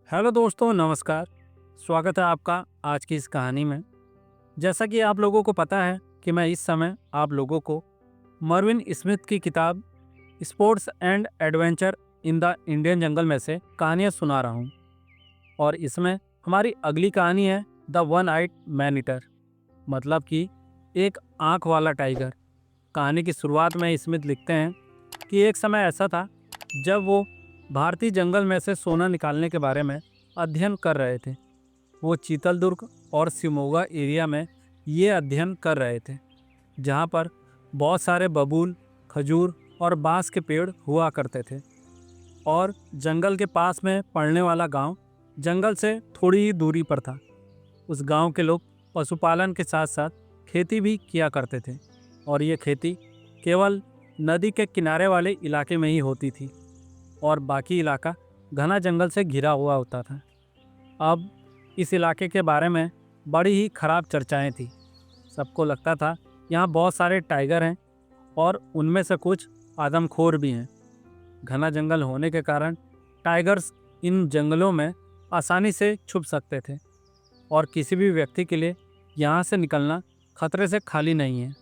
Hello दोस्तों, नमस्कार। स्वागत है आपका आज की इस कहानी में। जैसा कि आप लोगों को पता है कि मैं इस समय आप लोगों को मर्विन स्मिथ की किताब sports and adventure in the Indian jungle में से कहानियाँ सुना रहा हूँ। और इसमें हमारी अगली कहानी है the one eyed man eater, मतलब कि एक आँख वाला टाइगर। कहानी की शुरुआत में स्मिथ लिखते हैं कि एक समय ऐसा था जब वो भारतीय जंगल में से सोना निकालने के बारे में अध्ययन कर रहे थे। वो चीतलदुर्ग और शिमोगा एरिया में ये अध्ययन कर रहे थे, जहाँ पर बहुत सारे बबूल, खजूर और बांस के पेड़ हुआ करते थे। और जंगल के पास में पड़ने वाला गांव जंगल से थोड़ी ही दूरी पर था। उस गांव के लोग पशुपालन के साथ साथ खेती भी किया करते थे, और ये खेती केवल नदी के किनारे वाले इलाके में ही होती थी, और बाकी इलाका घना जंगल से घिरा हुआ होता था। अब इस इलाके के बारे में बड़ी ही खराब चर्चाएं थी। सबको लगता था यहाँ बहुत सारे टाइगर हैं और उनमें से कुछ आदमखोर भी हैं। घना जंगल होने के कारण टाइगर्स इन जंगलों में आसानी से छुप सकते थे, और किसी भी व्यक्ति के लिए यहाँ से निकलना खतरे से खाली नहीं है।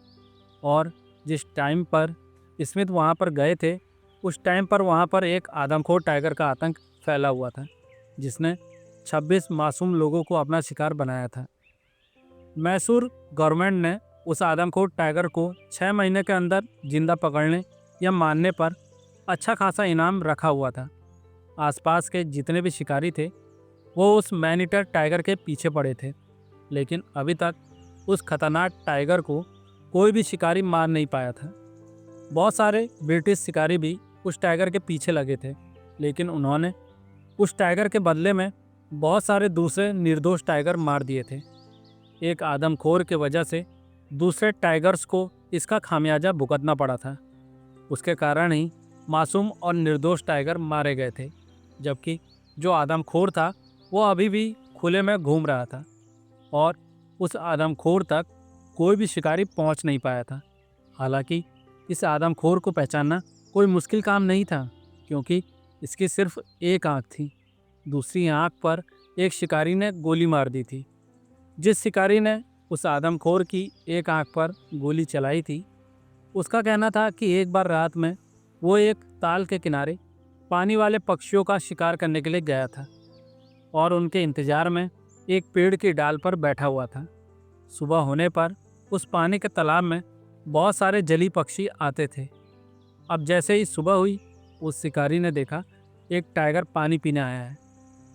और जिस टाइम पर स्मिथ वहाँ पर गए थे, उस टाइम पर वहाँ पर एक आदमखोर टाइगर का आतंक फैला हुआ था, जिसने 26 मासूम लोगों को अपना शिकार बनाया था। मैसूर गवर्नमेंट ने उस आदमखोर टाइगर को 6 महीने के अंदर जिंदा पकड़ने या मारने पर अच्छा खासा इनाम रखा हुआ था। आसपास के जितने भी शिकारी थे वो उस मैन ईटर टाइगर के पीछे पड़े थे, लेकिन अभी तक उस खतरनाक टाइगर को कोई भी शिकारी मार नहीं पाया था। बहुत सारे ब्रिटिश शिकारी भी उस टाइगर के पीछे लगे थे, लेकिन उन्होंने उस टाइगर के बदले में बहुत सारे दूसरे निर्दोष टाइगर मार दिए थे। एक आदमखोर के वजह से दूसरे टाइगर्स को इसका खामियाजा भुगतना पड़ा था। उसके कारण ही मासूम और निर्दोष टाइगर मारे गए थे, जबकि जो आदमखोर था वो अभी भी खुले में घूम रहा था, और उस आदमखोर तक कोई भी शिकारी पहुंच नहीं पाया था। हालांकि इस आदमखोर को पहचानना कोई मुश्किल काम नहीं था, क्योंकि इसकी सिर्फ एक आंख थी। दूसरी आंख पर एक शिकारी ने गोली मार दी थी। जिस शिकारी ने उस आदमखोर की एक आंख पर गोली चलाई थी, उसका कहना था कि एक बार रात में वो एक ताल के किनारे पानी वाले पक्षियों का शिकार करने के लिए गया था, और उनके इंतजार में एक पेड़ की डाल पर बैठा हुआ था। सुबह होने पर उस पानी के तालाब में बहुत सारे जली पक्षी आते थे। अब जैसे ही सुबह हुई, उस शिकारी ने देखा एक टाइगर पानी पीने आया है,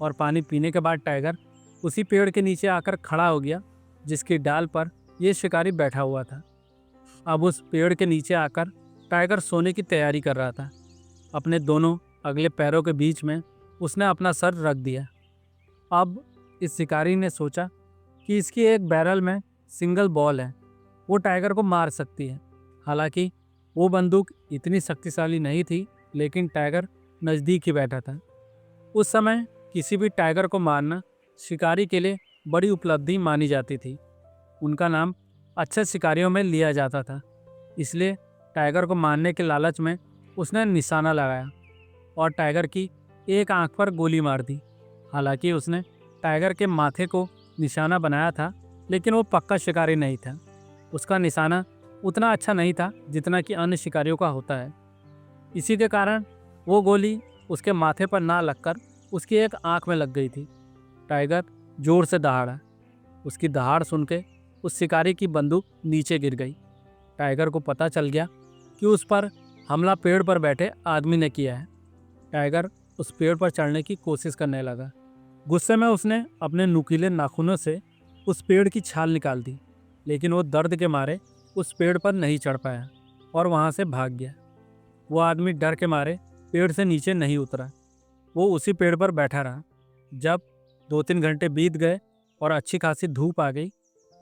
और पानी पीने के बाद टाइगर उसी पेड़ के नीचे आकर खड़ा हो गया जिसकी डाल पर यह शिकारी बैठा हुआ था। अब उस पेड़ के नीचे आकर टाइगर सोने की तैयारी कर रहा था। अपने दोनों अगले पैरों के बीच में उसने अपना सर रख दिया। अब इस शिकारी ने सोचा कि इसकी एक बैरल में सिंगल बॉल है, वो टाइगर को मार सकती है। हालांकि वो बंदूक इतनी शक्तिशाली नहीं थी, लेकिन टाइगर नज़दीक ही बैठा था। उस समय किसी भी टाइगर को मारना शिकारी के लिए बड़ी उपलब्धि मानी जाती थी। उनका नाम अच्छे शिकारियों में लिया जाता था। इसलिए टाइगर को मारने के लालच में उसने निशाना लगाया और टाइगर की एक आंख पर गोली मार दी। हालांकि उसने टाइगर के माथे को निशाना बनाया था, लेकिन वो पक्का शिकारी नहीं था। उसका निशाना उतना अच्छा नहीं था जितना कि अन्य शिकारियों का होता है। इसी के कारण वो गोली उसके माथे पर ना लगकर उसकी एक आंख में लग गई थी। टाइगर जोर से दहाड़ा। उसकी दहाड़ सुन के उस शिकारी की बंदूक नीचे गिर गई। टाइगर को पता चल गया कि उस पर हमला पेड़ पर बैठे आदमी ने किया है। टाइगर उस पेड़ पर चढ़ने की कोशिश करने लगा। गुस्से में उसने अपने नुकीले नाखूनों से उस पेड़ की छाल निकाल दी, लेकिन वो दर्द के मारे उस पेड़ पर नहीं चढ़ पाया और वहाँ से भाग गया। वो आदमी डर के मारे पेड़ से नीचे नहीं उतरा। वो उसी पेड़ पर बैठा रहा। जब 2-3 घंटे बीत गए और अच्छी खासी धूप आ गई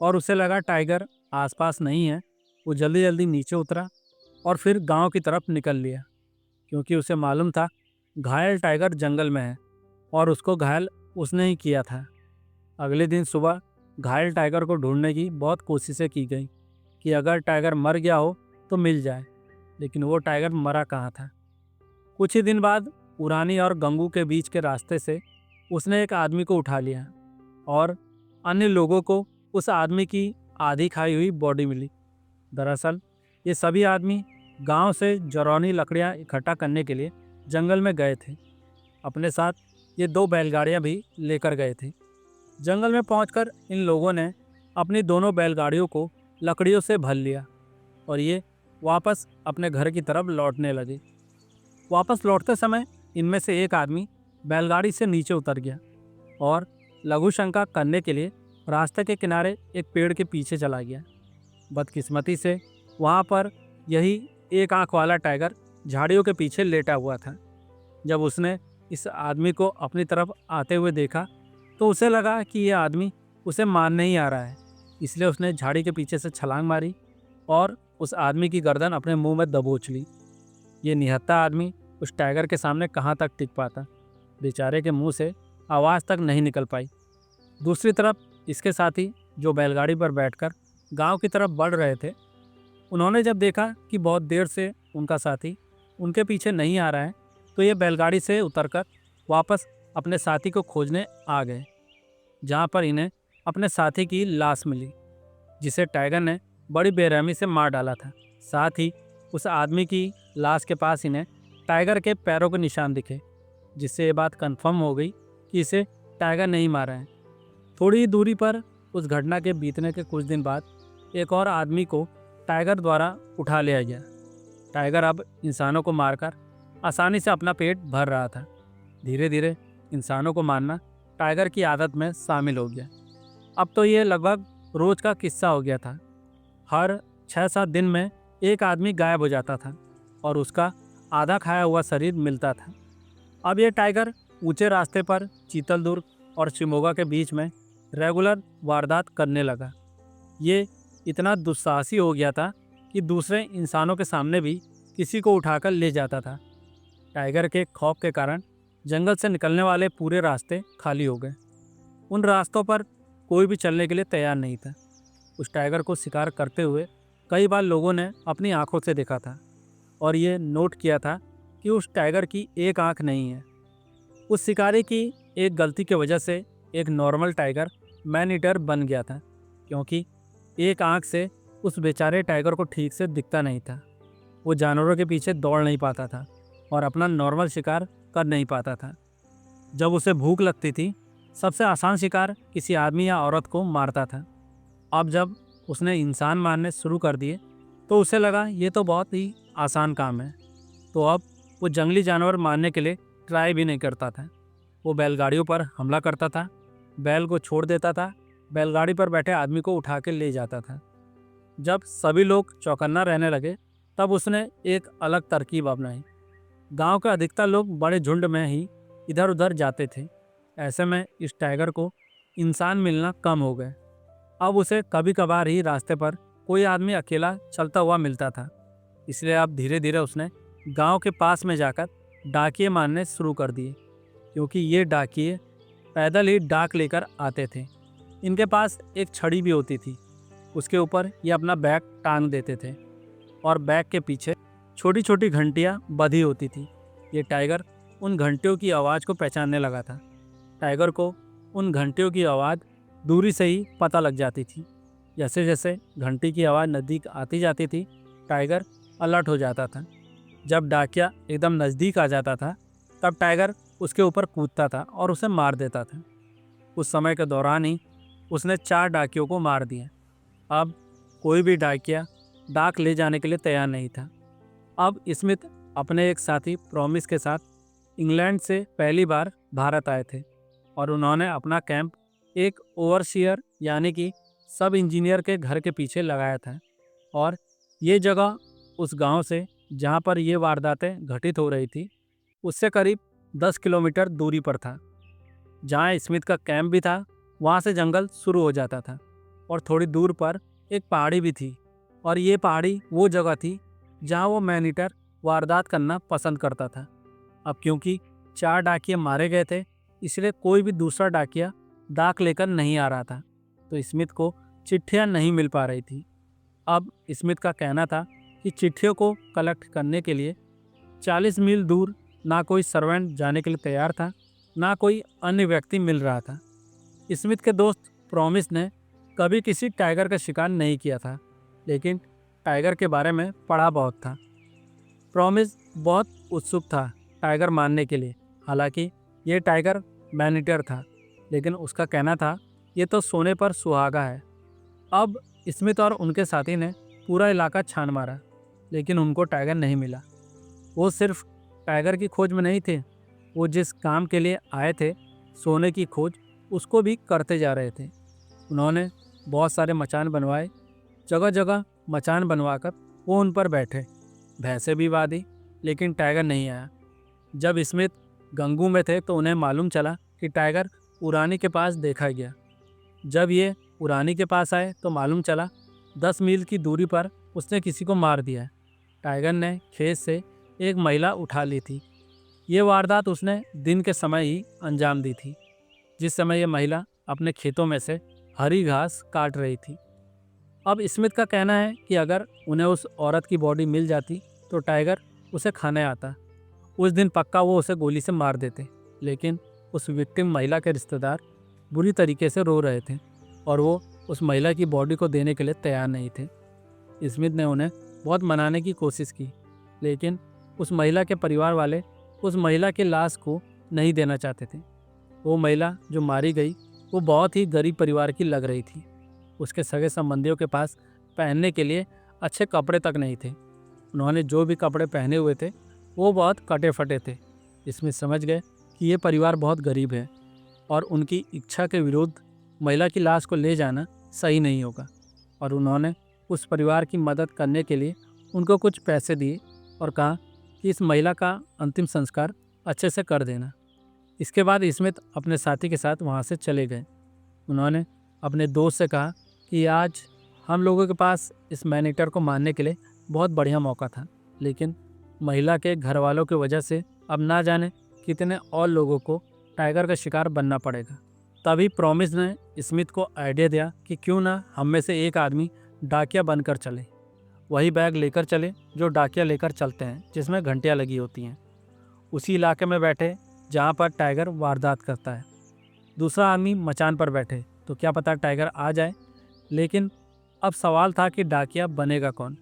और उसे लगा टाइगर आसपास नहीं है, वो जल्दी जल्दी नीचे उतरा और फिर गांव की तरफ निकल लिया, क्योंकि उसे मालूम था घायल टाइगर जंगल में है और उसको घायल उसने ही किया था। अगले दिन सुबह घायल टाइगर को ढूंढने की बहुत कोशिशें की गई कि अगर टाइगर मर गया हो तो मिल जाए, लेकिन वो टाइगर मरा कहाँ था। कुछ ही दिन बाद उरानी और गंगू के बीच के रास्ते से उसने एक आदमी को उठा लिया और अन्य लोगों को उस आदमी की आधी खाई हुई बॉडी मिली। दरअसल ये सभी आदमी गांव से जरौनी लकड़ियां इकट्ठा करने के लिए जंगल में गए थे। अपने साथ ये 2 बैलगाड़ियां भी लेकर गए थे। जंगल में पहुंचकर इन लोगों ने अपनी दोनों बैलगाड़ियों को लकड़ियों से भर लिया और ये वापस अपने घर की तरफ लौटने लगे। वापस लौटते समय इनमें से एक आदमी बैलगाड़ी से नीचे उतर गया और लघु शंका करने के लिए रास्ते के किनारे एक पेड़ के पीछे चला गया। बदकिस्मती से वहाँ पर यही एक आंख वाला टाइगर झाड़ियों के पीछे लेटा हुआ था। जब उसने इस आदमी को अपनी तरफ आते हुए देखा तो उसे लगा कि यह आदमी उसे मारने ही आ रहा है, इसलिए उसने झाड़ी के पीछे से छलांग मारी और उस आदमी की गर्दन अपने मुंह में दबोच ली। ये निहत्था आदमी उस टाइगर के सामने कहाँ तक टिक पाता। बेचारे के मुंह से आवाज़ तक नहीं निकल पाई। दूसरी तरफ इसके साथी जो बैलगाड़ी पर बैठकर गांव की तरफ बढ़ रहे थे, उन्होंने जब देखा कि बहुत देर से उनका साथी उनके पीछे नहीं आ रहा है तो ये बैलगाड़ी से उतरकर वापस अपने साथी को खोजने आ गए, जहाँ पर इन्हें अपने साथी की लाश मिली जिसे टाइगर ने बड़ी बेरहमी से मार डाला था। साथ ही उस आदमी की लाश के पास इन्हें टाइगर के पैरों के निशान दिखे, जिससे ये बात कंफर्म हो गई कि इसे टाइगर नहीं मारा है। थोड़ी ही दूरी पर उस घटना के बीतने के कुछ दिन बाद एक और आदमी को टाइगर द्वारा उठा लिया गया। टाइगर अब इंसानों को मारकर आसानी से अपना पेट भर रहा था। धीरे धीरे इंसानों को मारना टाइगर की आदत में शामिल हो गया। अब तो ये लगभग रोज का किस्सा हो गया था। हर 6-7 दिन में एक आदमी गायब हो जाता था और उसका आधा खाया हुआ शरीर मिलता था। अब ये टाइगर ऊंचे रास्ते पर चीतलदुर्ग और शिमोगा के बीच में रेगुलर वारदात करने लगा। ये इतना दुस्साहसी हो गया था कि दूसरे इंसानों के सामने भी किसी को उठाकर ले जाता था। टाइगर के खौफ के कारण जंगल से निकलने वाले पूरे रास्ते खाली हो गए। उन रास्तों पर कोई भी चलने के लिए तैयार नहीं था। उस टाइगर को शिकार करते हुए कई बार लोगों ने अपनी आंखों से देखा था और ये नोट किया था कि उस टाइगर की एक आंख नहीं है। उस शिकारी की एक गलती की वजह से एक नॉर्मल टाइगर मैन ईटर बन गया था, क्योंकि एक आंख से उस बेचारे टाइगर को ठीक से दिखता नहीं था। वो जानवरों के पीछे दौड़ नहीं पाता था और अपना नॉर्मल शिकार कर नहीं पाता था। जब उसे भूख लगती थी, सबसे आसान शिकार किसी आदमी या औरत को मारता था। अब जब उसने इंसान मारने शुरू कर दिए तो उसे लगा ये तो बहुत ही आसान काम है, तो अब वो जंगली जानवर मारने के लिए ट्राई भी नहीं करता था। वो बैलगाड़ियों पर हमला करता था, बैल को छोड़ देता था, बैलगाड़ी पर बैठे आदमी को उठा के ले जाता था। जब सभी लोग चौकन्ना रहने लगे तब उसने एक अलग तरकीब अपनाई। गांव के अधिकतर लोग बड़े झुंड में ही इधर उधर जाते थे। ऐसे में इस टाइगर को इंसान मिलना कम हो गए। अब उसे कभी कभार ही रास्ते पर कोई आदमी अकेला चलता हुआ मिलता था। इसलिए अब धीरे धीरे उसने गांव के पास में जाकर डाकिये मारने शुरू कर दिए, क्योंकि ये डाकिये पैदल ही डाक लेकर आते थे। इनके पास एक छड़ी भी होती थी। उसके ऊपर ये अपना बैग टांग देते थे और बैग के पीछे छोटी छोटी घंटियां बंधी होती थी। ये टाइगर उन घंटियों की आवाज़ को पहचानने लगा था। टाइगर को उन घंटियों की आवाज़ दूरी से ही पता लग जाती थी। जैसे जैसे घंटी की आवाज़ नज़दीक आती जाती थी, टाइगर अलर्ट हो जाता था। जब डाकिया एकदम नज़दीक आ जाता था तब टाइगर उसके ऊपर कूदता था और उसे मार देता था। उस समय के दौरान ही उसने 4 डाकियों को मार दिया। अब कोई भी डाकिया डाक ले जाने के लिए तैयार नहीं था। अब स्मिथ अपने एक साथी प्रॉमिस के साथ इंग्लैंड से पहली बार भारत आए थे और उन्होंने अपना कैंप एक ओवरसियर यानी कि सब इंजीनियर के घर के पीछे लगाया था। और ये जगह उस गांव से जहां पर ये वारदातें घटित हो रही थी उससे करीब 10 किलोमीटर दूरी पर था। जहां स्मिथ का कैंप भी था वहां से जंगल शुरू हो जाता था और थोड़ी दूर पर एक पहाड़ी भी थी। और ये पहाड़ी वो जगह थी जहां वो मैन ईटर वारदात करना पसंद करता था। अब क्योंकि 4 डाकिये मारे गए थे, इसलिए कोई भी दूसरा डाकिया डाक लेकर नहीं आ रहा था, तो स्मिथ को चिट्ठियां नहीं मिल पा रही थी। अब स्मिथ का कहना था कि चिट्ठियों को कलेक्ट करने के लिए 40 मील दूर ना कोई सर्वेंट जाने के लिए तैयार था ना कोई अन्य व्यक्ति मिल रहा था। स्मिथ के दोस्त प्रॉमिस ने कभी किसी टाइगर का शिकार नहीं किया था, लेकिन टाइगर के बारे में पढ़ा बहुत था। प्रॉमिस बहुत उत्सुक था टाइगर मारने के लिए। हालांकि ये टाइगर मैनीटर था, लेकिन उसका कहना था ये तो सोने पर सुहागा है। अब स्मिथ और उनके साथी ने पूरा इलाका छान मारा, लेकिन उनको टाइगर नहीं मिला। वो सिर्फ टाइगर की खोज में नहीं थे, वो जिस काम के लिए आए थे, सोने की खोज, उसको भी करते जा रहे थे। उन्होंने बहुत सारे मचान बनवाए, जगह जगह मचान बनवाकर वो उन पर बैठे, भैंसें भी बांधी, लेकिन टाइगर नहीं आया। जब स्मिथ गंगू में थे तो उन्हें मालूम चला कि टाइगर उरानी के पास देखा गया। जब ये उरानी के पास आए तो मालूम चला 10 मील की दूरी पर उसने किसी को मार दिया है। टाइगर ने खेत से एक महिला उठा ली थी। ये वारदात उसने दिन के समय ही अंजाम दी थी, जिस समय ये महिला अपने खेतों में से हरी घास काट रही थी। अब स्मिथ का कहना है कि अगर उन्हें उस औरत की बॉडी मिल जाती तो टाइगर उसे खाने आता। उस दिन पक्का वो उसे गोली से मार देते, लेकिन उस विक्टिम महिला के रिश्तेदार बुरी तरीके से रो रहे थे और वो उस महिला की बॉडी को देने के लिए तैयार नहीं थे। स्मिथ ने उन्हें बहुत मनाने की कोशिश की, लेकिन उस महिला के परिवार वाले उस महिला की लाश को नहीं देना चाहते थे। वो महिला जो मारी गई वो बहुत ही गरीब परिवार की लग रही थी। उसके सगे संबंधियों के पास पहनने के लिए अच्छे कपड़े तक नहीं थे। उन्होंने जो भी कपड़े पहने हुए थे वो बहुत कटे फटे थे। इसमें समझ गए कि ये परिवार बहुत गरीब है और उनकी इच्छा के विरुद्ध महिला की लाश को ले जाना सही नहीं होगा। और उन्होंने उस परिवार की मदद करने के लिए उनको कुछ पैसे दिए और कहा कि इस महिला का अंतिम संस्कार अच्छे से कर देना। इसके बाद स्मिथ अपने साथी के साथ वहाँ से चले गए। उन्होंने अपने दोस्त से कहा कि आज हम लोगों के पास इस मैनीटर को मारने के लिए बहुत बढ़िया मौका था, लेकिन महिला के घर वालों की वजह से अब ना जाने कितने और लोगों को टाइगर का शिकार बनना पड़ेगा। तभी प्रॉमिस ने स्मिथ को आइडिया दिया कि क्यों ना हम में से एक आदमी डाकिया बनकर चले। वही बैग लेकर चले जो डाकिया लेकर चलते हैं, जिसमें घंटियाँ लगी होती हैं। उसी इलाके में बैठे जहाँ पर टाइगर वारदात करता है। दूसरा आदमी मचान पर बैठे तो क्या पता टाइगर आ जाए, लेकिन अब सवाल था कि डाकिया बनेगा कौन।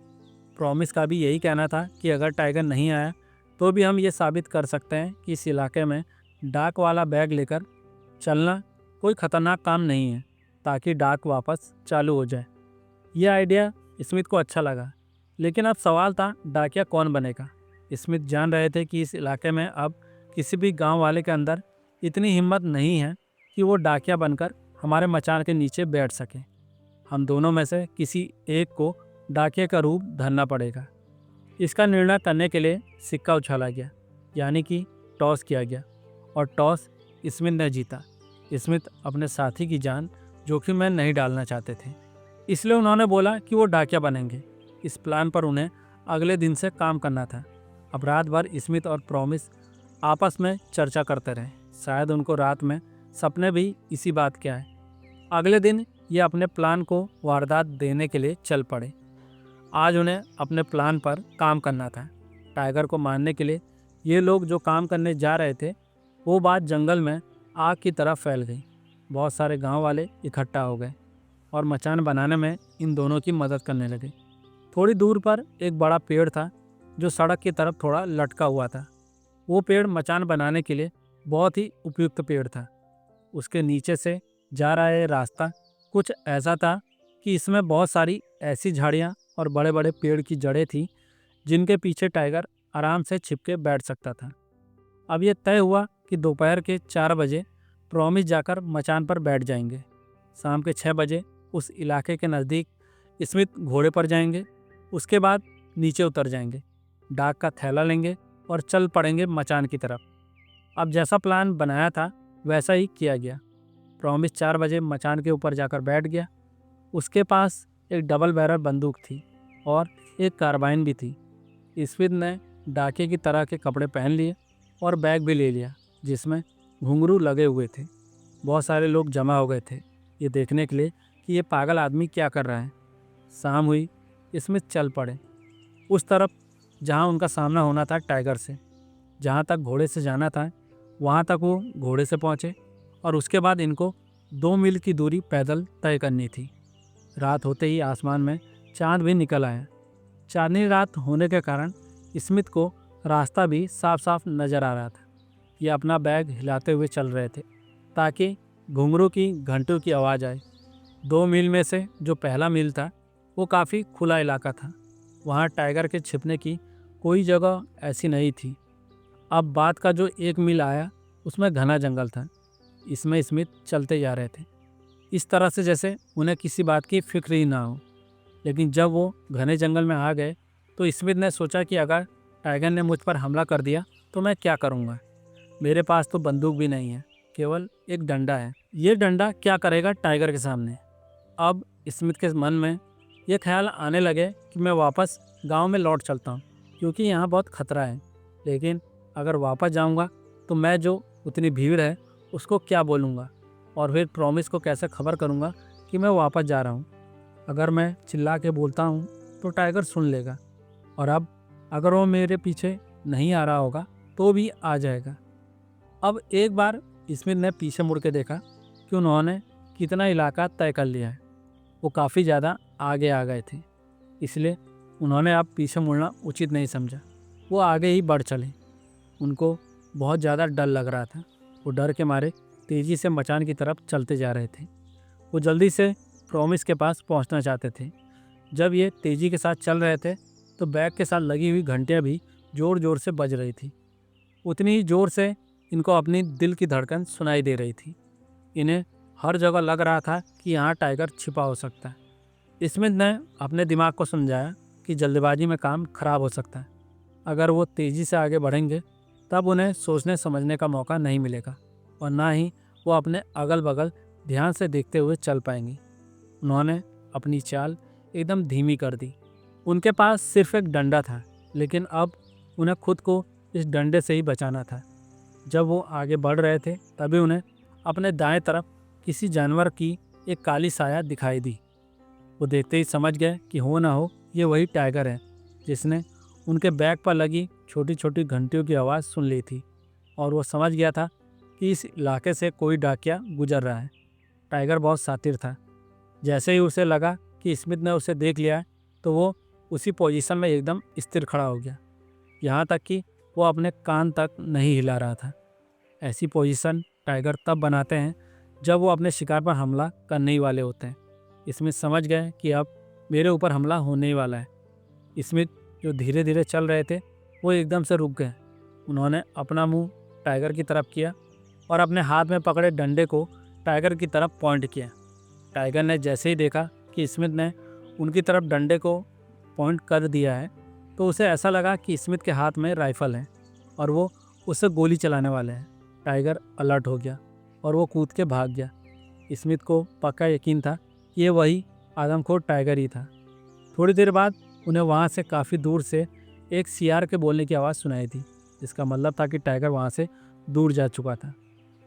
प्रॉमिस का भी यही कहना था कि अगर टाइगर नहीं आया तो भी हम ये साबित कर सकते हैं कि इस इलाके में डाक वाला बैग लेकर चलना कोई ख़तरनाक काम नहीं है, ताकि डाक वापस चालू हो जाए। यह आइडिया स्मिथ को अच्छा लगा, लेकिन अब सवाल था डाकिया कौन बनेगा। स्मिथ जान रहे थे कि इस इलाके में अब किसी भी गांव वाले के अंदर इतनी हिम्मत नहीं है कि वो डाकिया बनकर हमारे मचान के नीचे बैठ सके। हम दोनों में से किसी एक को डाकिया का रूप धरना पड़ेगा। इसका निर्णय करने के लिए सिक्का उछाला गया, यानी कि टॉस किया गया, और टॉस स्मिथ ने जीता। स्मिथ अपने साथी की जान जोखिम में नहीं डालना चाहते थे, इसलिए उन्होंने बोला कि वो डाकिया बनेंगे। इस प्लान पर उन्हें अगले दिन से काम करना था। अब रात भर स्मिथ और प्रॉमिस आपस में चर्चा करते रहे। शायद उनको रात में सपने भी इसी बात के आए। अगले दिन ये अपने प्लान को वारदात देने के लिए चल पड़े। आज उन्हें अपने प्लान पर काम करना था। टाइगर को मारने के लिए ये लोग जो काम करने जा रहे थे, वो बात जंगल में आग की तरह फैल गई। बहुत सारे गांव वाले इकट्ठा हो गए और मचान बनाने में इन दोनों की मदद करने लगे। थोड़ी दूर पर एक बड़ा पेड़ था जो सड़क की तरफ थोड़ा लटका हुआ था। वो पेड़ मचान बनाने के लिए बहुत ही उपयुक्त पेड़ था। उसके नीचे से जा रहा ये रास्ता कुछ ऐसा था कि इसमें बहुत सारी ऐसी झाड़ियाँ और बड़े बड़े पेड़ की जड़ें थीं जिनके पीछे टाइगर आराम से छिपके बैठ सकता था। अब ये तय हुआ कि दोपहर के 4 बजे प्रॉमिस जाकर मचान पर बैठ जाएंगे। शाम के 6 बजे उस इलाके के नज़दीक स्मिथ घोड़े पर जाएंगे। उसके बाद नीचे उतर जाएंगे, डाक का थैला लेंगे और चल पड़ेंगे मचान की तरफ। अब जैसा प्लान बनाया था वैसा ही किया गया। प्रॉमिस 4 बजे मचान के ऊपर जाकर बैठ गया। उसके पास एक डबल बैरल बंदूक थी और एक कार्बाइन भी थी। स्मिथ ने डाके की तरह के कपड़े पहन लिए और बैग भी ले लिया जिसमें घुंघरू लगे हुए थे। बहुत सारे लोग जमा हो गए थे ये देखने के लिए कि ये पागल आदमी क्या कर रहा है। शाम हुई, स्मिथ चल पड़े उस तरफ जहाँ उनका सामना होना था टाइगर से। जहाँ तक घोड़े से जाना था वहाँ तक वो घोड़े से पहुँचे और उसके बाद इनको 2 मील की दूरी पैदल तय करनी थी। रात होते ही आसमान में चांद भी निकल आया। चांदनी रात होने के कारण स्मिथ को रास्ता भी साफ साफ नजर आ रहा था। ये अपना बैग हिलाते हुए चल रहे थे ताकि घुंघरू की घंटियों की आवाज़ आए। 2 मील में से जो पहला मील था वो काफ़ी खुला इलाका था। वहाँ टाइगर के छिपने की कोई जगह ऐसी नहीं थी। अब बाद का जो 1 मील आया उसमें घना जंगल था। इसमें स्मिथ चलते जा रहे थे, इस तरह से जैसे उन्हें किसी बात की फिक्र ही ना हो। लेकिन जब वो घने जंगल में आ गए तो स्मिथ ने सोचा कि अगर टाइगर ने मुझ पर हमला कर दिया तो मैं क्या करूँगा। मेरे पास तो बंदूक भी नहीं है, केवल एक डंडा है। ये डंडा क्या करेगा टाइगर के सामने। अब स्मिथ के मन में ये ख्याल आने लगे कि मैं वापस गांव में लौट चलता हूँ, क्योंकि यहाँ बहुत खतरा है। लेकिन अगर वापस जाऊँगा तो मैं जो उतनी भीड़ है उसको क्या बोलूँगा, और फिर प्रॉमिस को कैसे खबर करूँगा कि मैं वापस जा रहा हूँ। अगर मैं चिल्ला के बोलता हूँ तो टाइगर सुन लेगा, और अब अगर वो मेरे पीछे नहीं आ रहा होगा तो भी आ जाएगा। अब एक बार स्मिथ ने पीछे मुड़ के देखा कि उन्होंने कितना इलाका तय कर लिया है। वो काफ़ी ज़्यादा आगे आ गए थे, इसलिए उन्होंने अब पीछे मुड़ना उचित नहीं समझा। वो आगे ही बढ़ चले। उनको बहुत ज़्यादा डर लग रहा था। वो डर के मारे तेज़ी से मचान की तरफ चलते जा रहे थे। वो जल्दी से प्रॉमिस के पास पहुंचना चाहते थे। जब ये तेज़ी के साथ चल रहे थे तो बैग के साथ लगी हुई घंटियां भी ज़ोर ज़ोर से बज रही थी। उतनी ही ज़ोर से इनको अपनी दिल की धड़कन सुनाई दे रही थी। इन्हें हर जगह लग रहा था कि यहाँ टाइगर छिपा हो सकता है। स्मिथ ने अपने दिमाग को समझाया कि जल्दबाजी में काम खराब हो सकता है। अगर वो तेज़ी से आगे बढ़ेंगे तब उन्हें सोचने समझने का मौका नहीं मिलेगा, और ना ही वो अपने अगल बगल ध्यान से देखते हुए चल पाएंगी। उन्होंने अपनी चाल एकदम धीमी कर दी। उनके पास सिर्फ एक डंडा था, लेकिन अब उन्हें खुद को इस डंडे से ही बचाना था। जब वो आगे बढ़ रहे थे तभी उन्हें अपने दाएं तरफ किसी जानवर की एक काली साया दिखाई दी। वो देखते ही समझ गए कि हो ना हो ये वही टाइगर है जिसने उनके बैग पर लगी छोटी छोटी घंटियों की आवाज़ सुन ली थी, और वो समझ गया था कि इस इलाके से कोई डाकिया गुजर रहा है। टाइगर बहुत शातिर था। जैसे ही उसे लगा कि स्मिथ ने उसे देख लिया है तो वो उसी पोजीशन में एकदम स्थिर खड़ा हो गया, यहाँ तक कि वो अपने कान तक नहीं हिला रहा था। ऐसी पोजीशन टाइगर तब बनाते हैं जब वो अपने शिकार पर हमला करने ही वाले होते हैं। स्मिथ समझ गए कि अब मेरे ऊपर हमला होने ही वाला है। स्मिथ जो धीरे धीरे चल रहे थे वो एकदम से रुक गए। उन्होंने अपना मुंह टाइगर की तरफ किया और अपने हाथ में पकड़े डंडे को टाइगर की तरफ पॉइंट किया। टाइगर ने जैसे ही देखा कि स्मिथ ने उनकी तरफ डंडे को पॉइंट कर दिया है तो उसे ऐसा लगा कि स्मिथ के हाथ में राइफल है और वो उससे गोली चलाने वाले हैं। टाइगर अलर्ट हो गया और वो कूद के भाग गया। स्मिथ को पक्का यकीन था कि ये वही आदमखोर टाइगर ही था। थोड़ी देर बाद उन्हें वहाँ से काफ़ी दूर से एक सियार के बोलने की आवाज़ सुनाई दी, जिसका मतलब था कि टाइगर वहाँ से दूर जा चुका था।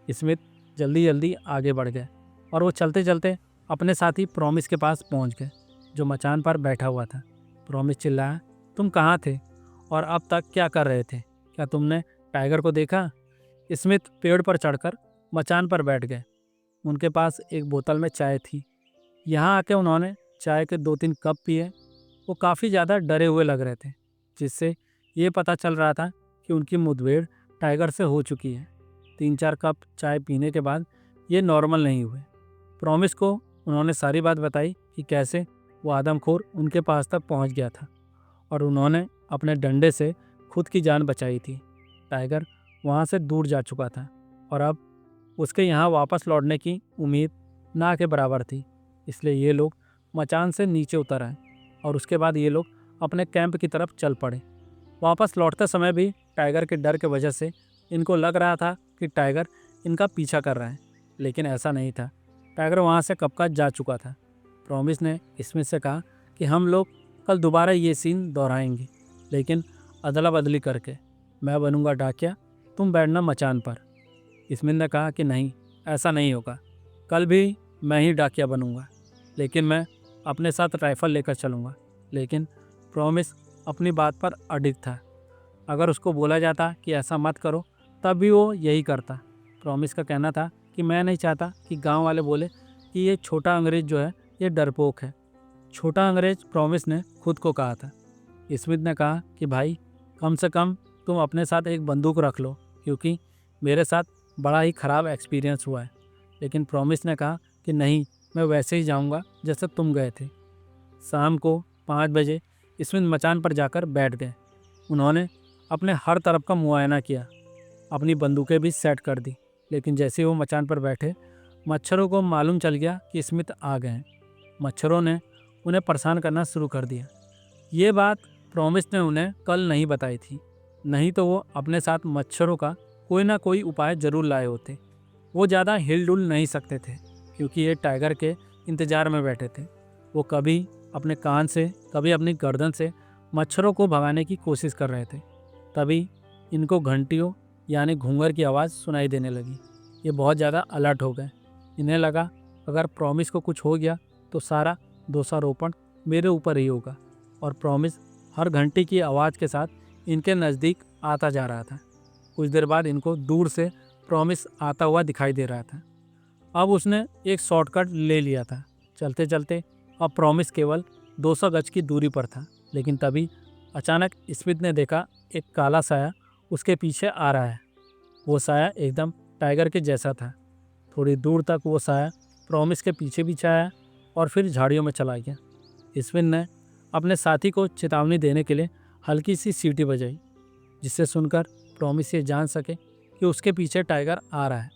स्मिथ जल्दी जल्दी आगे बढ़ गए और वो चलते चलते अपने साथी प्रॉमिस के पास पहुँच गए, जो मचान पर बैठा हुआ था। प्रॉमिस चिल्लाया, तुम कहाँ थे और अब तक क्या कर रहे थे? क्या तुमने टाइगर को देखा? स्मिथ पेड़ पर चढ़कर मचान पर बैठ गए। उनके पास एक बोतल में चाय थी। यहाँ आके उन्होंने चाय के 2-3 कप पिए। वो काफ़ी ज़्यादा डरे हुए लग रहे थे, जिससे ये पता चल रहा था कि उनकी मुठभेड़ टाइगर से हो चुकी है। 3-4 कप चाय पीने के बाद ये नॉर्मल नहीं हुए। प्रॉमिस को उन्होंने सारी बात बताई कि कैसे वो आदमखोर उनके पास तक पहुंच गया था और उन्होंने अपने डंडे से खुद की जान बचाई थी। टाइगर वहां से दूर जा चुका था और अब उसके यहाँ वापस लौटने की उम्मीद ना के बराबर थी। इसलिए ये लोग मचान से नीचे उतर आए और उसके बाद ये लोग अपने कैंप की तरफ चल पड़े। वापस लौटते समय भी टाइगर के डर के वजह से इनको लग रहा था कि टाइगर इनका पीछा कर रहा है, लेकिन ऐसा नहीं था। टाइगर वहाँ से कब का जा चुका था। प्रॉमिस ने स्मिथ से कहा कि हम लोग कल दोबारा ये सीन दोहराएंगे, लेकिन अदला बदली करके। मैं बनूंगा डाकिया, तुम बैठना मचान पर। स्मिथ ने कहा कि नहीं, ऐसा नहीं होगा। कल भी मैं ही डाकिया बनूंगा, लेकिन मैं अपने साथ राइफल लेकर चलूँगा। लेकिन प्रॉमिस अपनी बात पर अडिग था। अगर उसको बोला जाता कि ऐसा मत करो तब भी वो यही करता। प्रॉमिस का कहना था कि मैं नहीं चाहता कि गांव वाले बोले कि ये छोटा अंग्रेज जो है ये डरपोक है। छोटा अंग्रेज प्रॉमिस ने खुद को कहा था। स्मिथ ने कहा कि भाई कम से कम तुम अपने साथ एक बंदूक रख लो, क्योंकि मेरे साथ बड़ा ही ख़राब एक्सपीरियंस हुआ है। लेकिन प्रॉमिस ने कहा कि नहीं, मैं वैसे ही जाऊंगा जैसे तुम गए थे। शाम को 5 बजे स्मिथ मचान पर जाकर बैठ गए। उन्होंने अपने हर तरफ का मुआयना किया, अपनी बंदूकें भी सेट कर दी। लेकिन जैसे ही वो मचान पर बैठे, मच्छरों को मालूम चल गया कि स्मिथ आ गए हैं। मच्छरों ने उन्हें परेशान करना शुरू कर दिया। ये बात प्रॉमिस ने उन्हें कल नहीं बताई थी, नहीं तो वो अपने साथ मच्छरों का कोई ना कोई उपाय जरूर लाए होते। वो ज़्यादा हिल डुल नहीं सकते थे, क्योंकि ये टाइगर के इंतज़ार में बैठे थे। वो कभी अपने कान से, कभी अपनी गर्दन से मच्छरों को भगाने की कोशिश कर रहे थे। तभी इनको घंटियों यानी घूंगर की आवाज़ सुनाई देने लगी। ये बहुत ज़्यादा अलर्ट हो गए। इन्हें लगा अगर प्रॉमिस को कुछ हो गया तो सारा दोषारोपण मेरे ऊपर ही होगा। और प्रॉमिस हर घंटी की आवाज़ के साथ इनके नज़दीक आता जा रहा था। कुछ देर बाद इनको दूर से प्रॉमिस आता हुआ दिखाई दे रहा था। अब उसने एक शॉर्टकट ले लिया था। चलते चलते अब प्रॉमिस केवल 200 गज की दूरी पर था। लेकिन तभी अचानक स्मिथ ने देखा एक काला साया उसके पीछे आ रहा है। वो साया एकदम टाइगर के जैसा था। थोड़ी दूर तक वो साया प्रॉमिस के पीछे भी आया और फिर झाड़ियों में चला गया। स्मिथ ने अपने साथी को चेतावनी देने के लिए हल्की सी सीटी बजाई, जिससे सुनकर प्रॉमिस ये जान सके कि उसके पीछे टाइगर आ रहा है।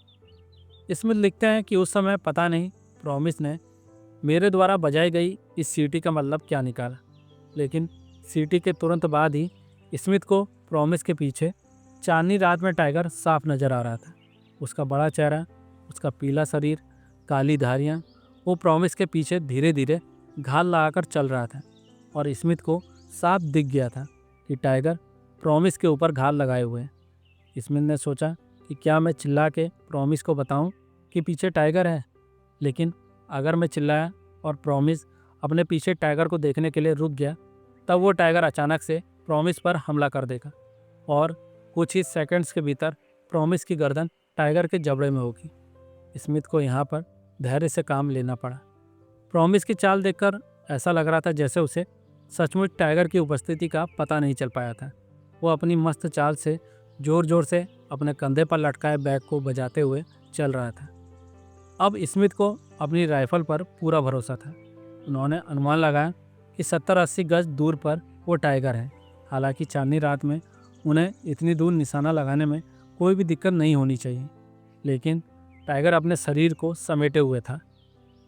स्मिथ लिखते हैं कि उस समय पता नहीं प्रॉमिस ने मेरे द्वारा बजाई गई इस सीटी का मतलब क्या निकाला, लेकिन सीटी के तुरंत बाद ही स्मिथ को प्रॉमिस के पीछे चांदनी रात में टाइगर साफ नजर आ रहा था। उसका बड़ा चेहरा, उसका पीला शरीर, काली धारियाँ, वो प्रॉमिस के पीछे धीरे धीरे घाल लगाकर चल रहा था। और स्मिथ को साफ दिख गया था कि टाइगर प्रॉमिस के ऊपर घाल लगाए हुए है। स्मिथ ने सोचा कि क्या मैं चिल्ला के प्रॉमिस को बताऊं कि पीछे टाइगर है। लेकिन अगर मैं चिल्लाया और प्रॉमिस अपने पीछे टाइगर को देखने के लिए रुक गया, तब वो टाइगर अचानक से प्रॉमिस पर हमला कर देगा और कुछ ही सेकंड्स के भीतर प्रॉमिस की गर्दन टाइगर के जबड़े में होगी। स्मिथ को यहाँ पर धैर्य से काम लेना पड़ा। प्रॉमिस की चाल देखकर ऐसा लग रहा था जैसे उसे सचमुच टाइगर की उपस्थिति का पता नहीं चल पाया था। वो अपनी मस्त चाल से जोर जोर से अपने कंधे पर लटकाए बैग को बजाते हुए चल रहा था। अब स्मिथ को अपनी राइफल पर पूरा भरोसा था। उन्होंने अनुमान लगाया कि 70-80 गज दूर पर वो टाइगर है। हालांकि चांदनी रात में उन्हें इतनी दूर निशाना लगाने में कोई भी दिक्कत नहीं होनी चाहिए, लेकिन टाइगर अपने शरीर को समेटे हुए था,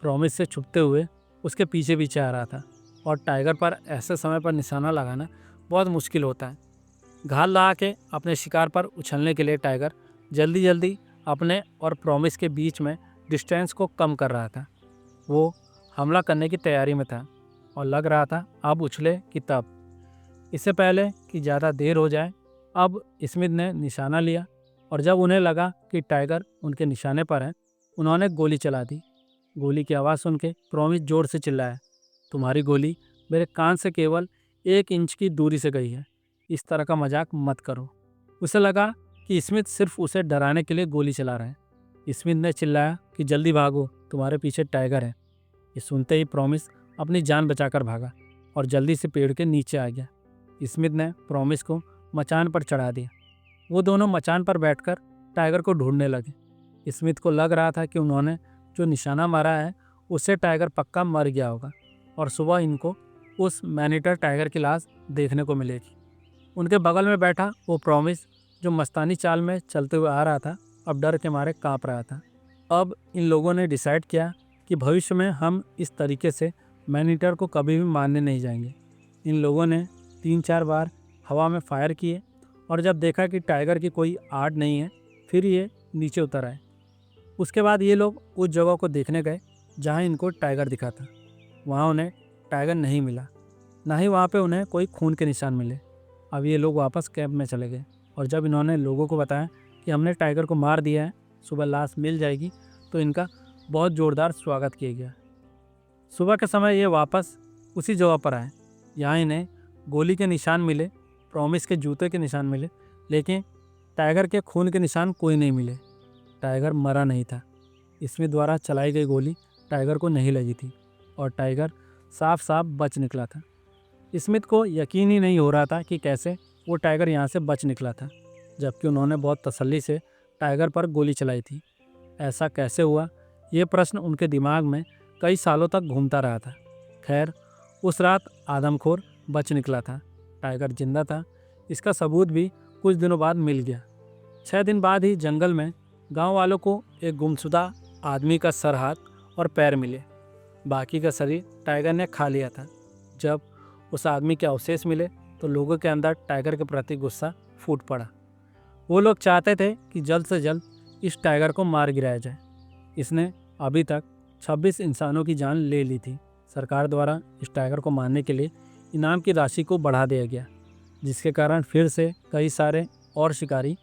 प्रॉमिस से छुपते हुए उसके पीछे पीछे आ रहा था। और टाइगर पर ऐसे समय पर निशाना लगाना बहुत मुश्किल होता है। घाल लगा के अपने शिकार पर उछलने के लिए टाइगर जल्दी जल्दी अपने और प्रॉमिस के बीच में डिस्टेंस को कम कर रहा था। वो हमला करने की तैयारी में था और लग रहा था अब उछले कि तब। इससे पहले कि ज़्यादा देर हो जाए, अब स्मिथ ने निशाना लिया और जब उन्हें लगा कि टाइगर उनके निशाने पर है, उन्होंने गोली चला दी। गोली की आवाज़ सुन के प्रॉमिस जोर से चिल्लाया, तुम्हारी गोली मेरे कान से केवल 1 इंच की दूरी से गई है, इस तरह का मजाक मत करो। उसे लगा कि स्मिथ सिर्फ उसे डराने के लिए गोली चला रहे हैं। स्मिथ ने चिल्लाया कि जल्दी भागो, तुम्हारे पीछे टाइगर है। ये सुनते ही प्रॉमिस अपनी जान बचाकर भागा और जल्दी से पेड़ के नीचे आ गया। स्मिथ ने प्रॉमिस को मचान पर चढ़ा दिया। वो दोनों मचान पर बैठकर टाइगर को ढूंढने लगे। स्मिथ को लग रहा था कि उन्होंने जो निशाना मारा है उससे टाइगर पक्का मर गया होगा और सुबह इनको उस मैनीटर टाइगर की लाश देखने को मिलेगी। उनके बगल में बैठा वो प्रॉमिस, जो मस्तानी चाल में चलते हुए आ रहा था, अब डर के मारे कांप रहा था। अब इन लोगों ने डिसाइड किया कि भविष्य में हम इस तरीके से मैनीटर को कभी भी मारने नहीं जाएंगे। इन लोगों ने 3-4 बार हवा में फायर किए और जब देखा कि टाइगर की कोई आड़ नहीं है, फिर ये नीचे उतर आए। उसके बाद ये लोग उस जगह को देखने गए जहाँ इनको टाइगर दिखा था। वहाँ उन्हें टाइगर नहीं मिला, ना ही वहाँ पे उन्हें कोई खून के निशान मिले। अब ये लोग वापस कैंप में चले गए और जब इन्होंने लोगों को बताया कि हमने टाइगर को मार दिया है, सुबह लाश मिल जाएगी, तो इनका बहुत ज़ोरदार स्वागत किया गया। सुबह के समय ये वापस उसी जगह पर आए। यहाँ इन्हें गोली के निशान मिले, प्रॉमिस के जूते के निशान मिले, लेकिन टाइगर के खून के निशान कोई नहीं मिले। टाइगर मरा नहीं था। स्मिथ द्वारा चलाई गई गोली टाइगर को नहीं लगी थी और टाइगर साफ साफ बच निकला था। स्मिथ को यकीन ही नहीं हो रहा था कि कैसे वो टाइगर यहाँ से बच निकला था, जबकि उन्होंने बहुत तसल्ली से टाइगर पर गोली चलाई थी। ऐसा कैसे हुआ, ये प्रश्न उनके दिमाग में कई सालों तक घूमता रहा था। खैर, उस रात आदमखोर बच निकला था। टाइगर जिंदा था, इसका सबूत भी कुछ दिनों बाद मिल गया। 6 दिन बाद ही जंगल में गांव वालों को एक गुमशुदा आदमी का सर, हाथ और पैर मिले। बाकी का शरीर टाइगर ने खा लिया था। जब उस आदमी के अवशेष मिले तो लोगों के अंदर टाइगर के प्रति गुस्सा फूट पड़ा। वो लोग चाहते थे कि जल्द से जल्द इस टाइगर को मार गिराया जाए। इसने अभी तक 26 इंसानों की जान ले ली थी। सरकार द्वारा इस टाइगर को मारने के लिए इनाम की राशि को बढ़ा दिया गया, जिसके कारण फिर से कई सारे और शिकारी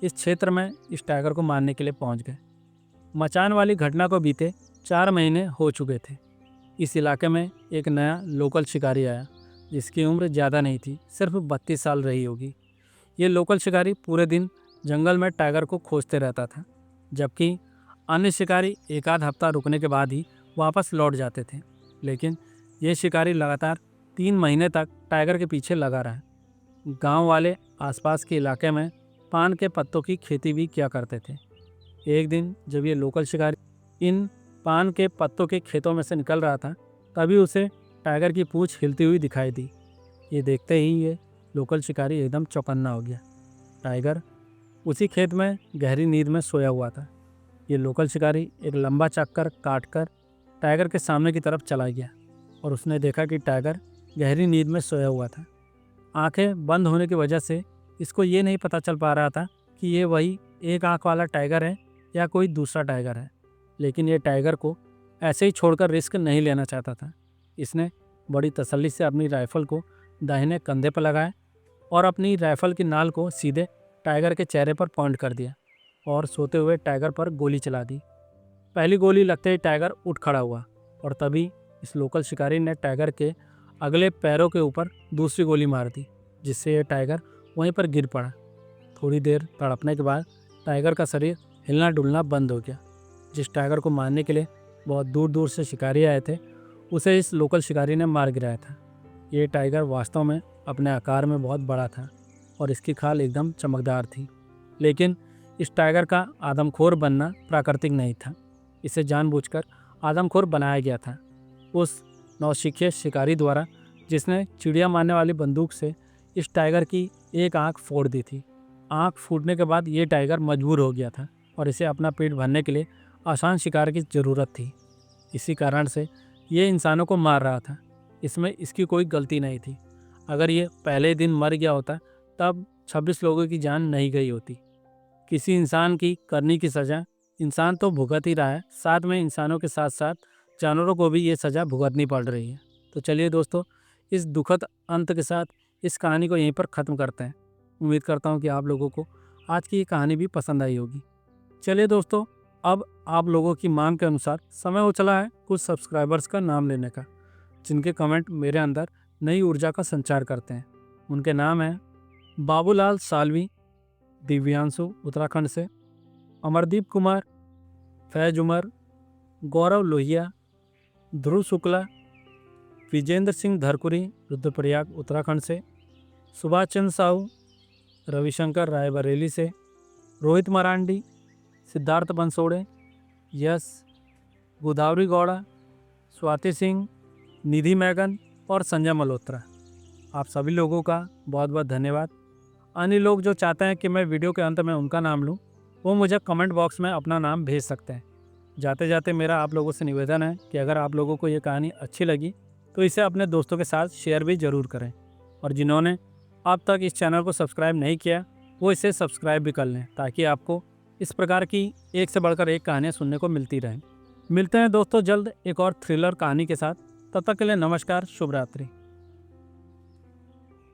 इस क्षेत्र में इस टाइगर को मारने के लिए पहुंच गए। मचान वाली घटना को बीते 4 महीने हो चुके थे। इस इलाके में एक नया लोकल शिकारी आया, जिसकी उम्र ज़्यादा नहीं थी, सिर्फ 32 साल रही होगी। ये लोकल शिकारी पूरे दिन जंगल में टाइगर को खोजते रहता था, जबकि अन्य शिकारी एक आध हफ्ता रुकने के बाद ही वापस लौट जाते थे। लेकिन ये शिकारी लगातार 3 महीने तक टाइगर के पीछे लगा रहा। गांव वाले आसपास के इलाके में पान के पत्तों की खेती भी किया करते थे। एक दिन जब ये लोकल शिकारी इन पान के पत्तों के खेतों में से निकल रहा था, तभी उसे टाइगर की पूंछ हिलती हुई दिखाई दी। ये देखते ही ये लोकल शिकारी एकदम चौकन्ना हो गया। टाइगर उसी खेत में गहरी नींद में सोया हुआ था। ये लोकल शिकारी एक लंबा चक्कर काटकर टाइगर के सामने की तरफ चला गया और उसने देखा कि टाइगर गहरी नींद में सोया हुआ था। आंखें बंद होने की वजह से इसको ये नहीं पता चल पा रहा था कि ये वही एक आंख वाला टाइगर है या कोई दूसरा टाइगर है। लेकिन ये टाइगर को ऐसे ही छोड़कर रिस्क नहीं लेना चाहता था। इसने बड़ी तसल्ली से अपनी राइफल को दाहिने कंधे पर लगाया और अपनी राइफल की नाल को सीधे टाइगर के चेहरे पर पॉइंट कर दिया और सोते हुए टाइगर पर गोली चला दी। पहली गोली लगते ही टाइगर उठ खड़ा हुआ और तभी इस लोकल शिकारी ने टाइगर के अगले पैरों के ऊपर दूसरी गोली मार दी, जिससे यह टाइगर वहीं पर गिर पड़ा। थोड़ी देर तड़पने के बाद टाइगर का शरीर हिलना डुलना बंद हो गया। जिस टाइगर को मारने के लिए बहुत दूर दूर से शिकारी आए थे, उसे इस लोकल शिकारी ने मार गिराया था। ये टाइगर वास्तव में अपने आकार में बहुत बड़ा था और इसकी खाल एकदम चमकदार थी। लेकिन इस टाइगर का आदमखोर बनना प्राकृतिक नहीं था। इसे जानबूझकर आदमखोर बनाया गया था उस नौसिखिए शिकारी द्वारा, जिसने चिड़िया मारने वाली बंदूक से इस टाइगर की एक आंख फोड़ दी थी। आंख फूटने के बाद ये टाइगर मजबूर हो गया था और इसे अपना पेट भरने के लिए आसान शिकार की ज़रूरत थी। इसी कारण से ये इंसानों को मार रहा था। इसमें इसकी कोई गलती नहीं थी। अगर ये पहले दिन मर गया होता तब 26 लोगों की जान नहीं गई होती। किसी इंसान की करनी की सज़ा इंसान तो भुगत ही रहा है, साथ में इंसानों के साथ साथ जानवरों को भी ये सज़ा भुगतनी पड़ रही है। तो चलिए दोस्तों, इस दुखद अंत के साथ इस कहानी को यहीं पर ख़त्म करते हैं। उम्मीद करता हूँ कि आप लोगों को आज की ये कहानी भी पसंद आई होगी। चलिए दोस्तों, अब आप लोगों की मांग के अनुसार समय हो चला है कुछ सब्सक्राइबर्स का नाम लेने का, जिनके कमेंट मेरे अंदर नई ऊर्जा का संचार करते हैं। उनके नाम हैं बाबूलाल सालवी, दिव्यांशु उत्तराखंड से, अमरदीप कुमार, फैज उमर, गौरव लोहिया, ध्रुव शुक्ला, विजेंद्र सिंह धरकुरी रुद्रप्रयाग उत्तराखंड से, सुभाष चंद्र साहू रविशंकर रायबरेली से, रोहित मरांडी, सिद्धार्थ बंसोड़े, यश, गोदावरी गौड़ा, स्वाति सिंह, निधि मैगन और संजय मल्होत्रा। आप सभी लोगों का बहुत बहुत धन्यवाद। अन्य लोग जो चाहते हैं कि मैं वीडियो के अंत में उनका नाम लूं, वो मुझे कमेंट बॉक्स में अपना नाम भेज सकते हैं। जाते जाते मेरा आप लोगों से निवेदन है कि अगर आप लोगों को ये कहानी अच्छी लगी तो इसे अपने दोस्तों के साथ शेयर भी ज़रूर करें, और जिन्होंने अब तक इस चैनल को सब्सक्राइब नहीं किया वो इसे सब्सक्राइब भी कर लें, ताकि आपको इस प्रकार की एक से बढ़कर एक कहानियाँ सुनने को मिलती रहें। मिलते हैं दोस्तों जल्द एक और थ्रिलर कहानी के साथ। तब तक के लिए नमस्कार, शुभ रात्रि।